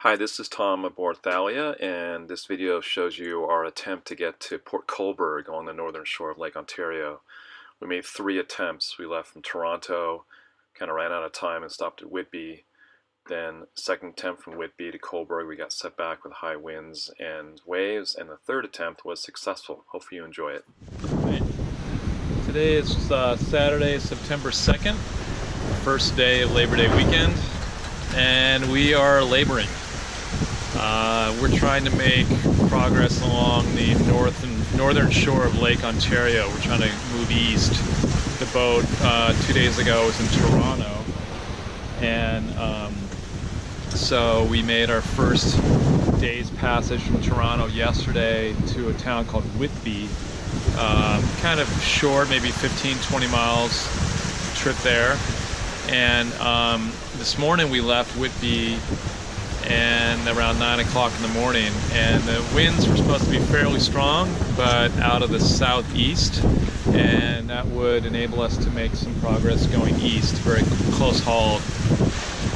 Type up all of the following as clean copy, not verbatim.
Hi, this is Tom aboard Thalia, and this video shows you our attempt to get to Port Cobourg on the northern shore of Lake Ontario. We made 3 attempts. We left from Toronto, kind of ran out of time and stopped at Whitby. Then second attempt from Whitby to Cobourg, we got set back with high winds and waves, and the third attempt was successful. Hopefully you enjoy it. Right. Today is Saturday, September 2nd, first day of Labor Day weekend, and we are laboring. We're trying to make progress along the northern shore of Lake Ontario. We're trying to move east. The boat 2 days ago was in Toronto, and so we made our first day's passage from Toronto yesterday to a town called Whitby. Kind of short, maybe 15-20 miles trip there. And this morning we left Whitby and around 9 o'clock in the morning, and the winds were supposed to be fairly strong but out of the southeast, and that would enable us to make some progress going east, very close haul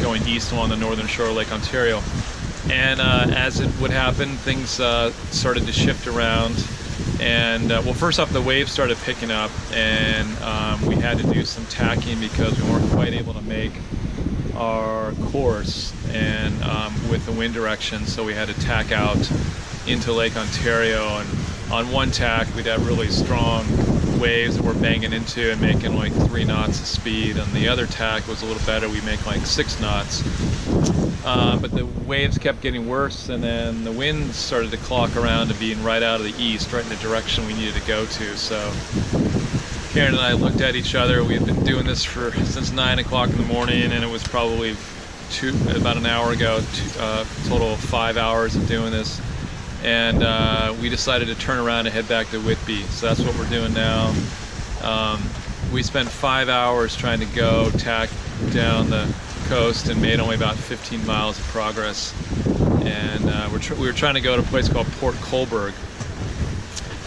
going east along the northern shore of Lake Ontario. And as it would happen, things started to shift around, and well, first off, the waves started picking up, and we had to do some tacking because we weren't quite able to make our course and with the wind direction, so we had to tack out into Lake Ontario, and on one tack we'd have really strong waves that we're banging into and making like 3 knots of speed. On the other tack was a little better, we make like 6 knots, but the waves kept getting worse, and then the wind started to clock around to being right out of the east, right in the direction we needed to go to. So Karen and I looked at each other. We had been doing this since 9 o'clock in the morning, and it was probably about an hour ago, total of 5 hours of doing this. And we decided to turn around and head back to Whitby. So that's what we're doing now. We spent 5 hours trying to go tack down the coast and made only about 15 miles of progress. And we were trying to go to a place called Port Cobourg,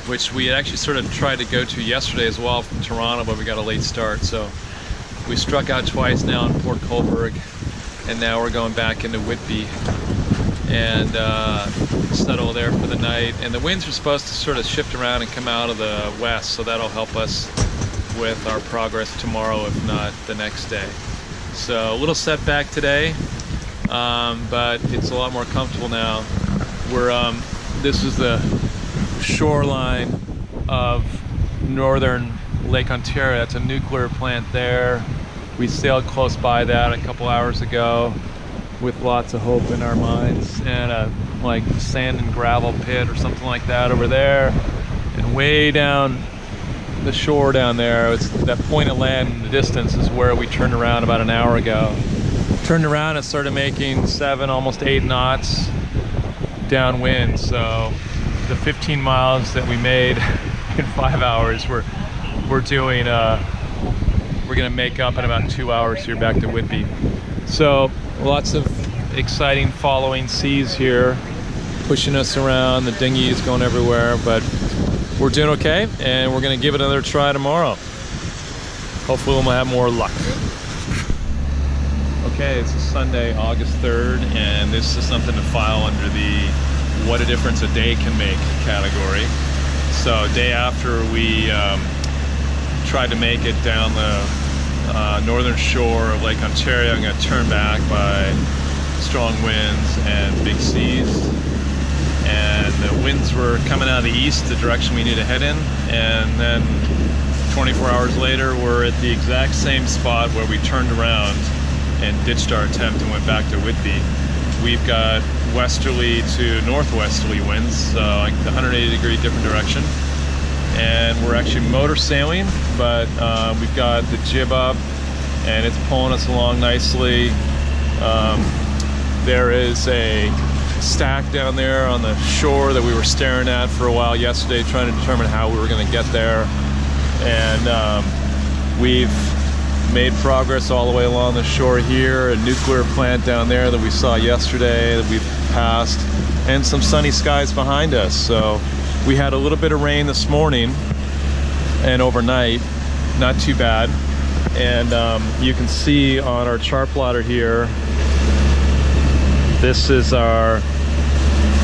which we had actually sort of tried to go to yesterday as well from Toronto, but we got a late start. So we struck out twice now in Port Cobourg, and now we're going back into Whitby and settle there for the night. And the winds are supposed to sort of shift around and come out of the west, so that'll help us with our progress tomorrow, if not the next day. So a little setback today, but it's a lot more comfortable now. This is the shoreline of northern Lake Ontario. That's a nuclear plant there. We sailed close by that a couple hours ago with lots of hope in our minds, and a like sand and gravel pit or something like that over there, and way down the shore down there, it's that point of land in the distance is where we turned around about an hour ago. Turned around and started making 7, almost 8 knots downwind. So the 15 miles that we made in 5 hours, we're gonna make up in about 2 hours here back to Whitby. So lots of exciting following seas here, pushing us around. The dinghy is going everywhere, but we're doing okay, and we're gonna give it another try tomorrow. Hopefully we'll have more luck. Okay, it's a Sunday, August 3rd, and this is something to file under the what a difference a day can make category. So day after we tried to make it down the northern shore of Lake Ontario, I'm going to turn back by strong winds and big seas, and the winds were coming out of the east, the direction we need to head in, and then 24 hours later we're at the exact same spot where we turned around and ditched our attempt and went back to Whitby. We've got westerly to northwesterly winds, so like the 180-degree different direction, and we're actually motor sailing, but we've got the jib up and it's pulling us along nicely. There is a stack down there on the shore that we were staring at for a while yesterday, trying to determine how we were going to get there, and we've made progress all the way along the shore here. A nuclear plant down there that we saw yesterday that we've passed, and some sunny skies behind us. So we had a little bit of rain this morning and overnight, not too bad. And you can see on our chart plotter here This is the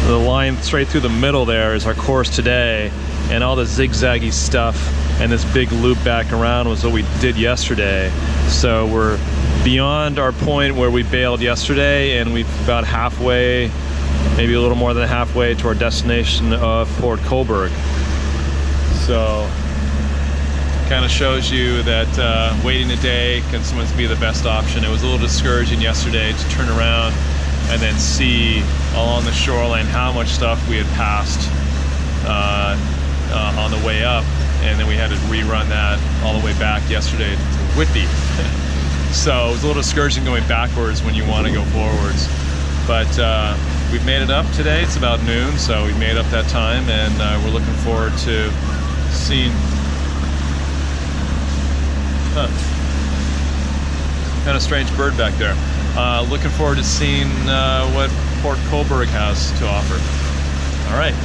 line straight through the middle there is our course today, and all the zigzaggy stuff and this big loop back around was what we did yesterday. So we're beyond our point where we bailed yesterday, and we've about halfway, maybe a little more than halfway to our destination of Port Cobourg. So kind of shows you that waiting a day can sometimes be the best option. It was a little discouraging yesterday to turn around and then see along the shoreline how much stuff we had passed on the way up, and then we had to rerun that all the way back yesterday to Whitby. So it was a little discouraging going backwards when you want to go forwards. But we've made it up today. It's about noon, so we made up that time, and we're looking forward to seeing kind of strange bird back there. Looking forward to seeing what Port Cobourg has to offer. All right.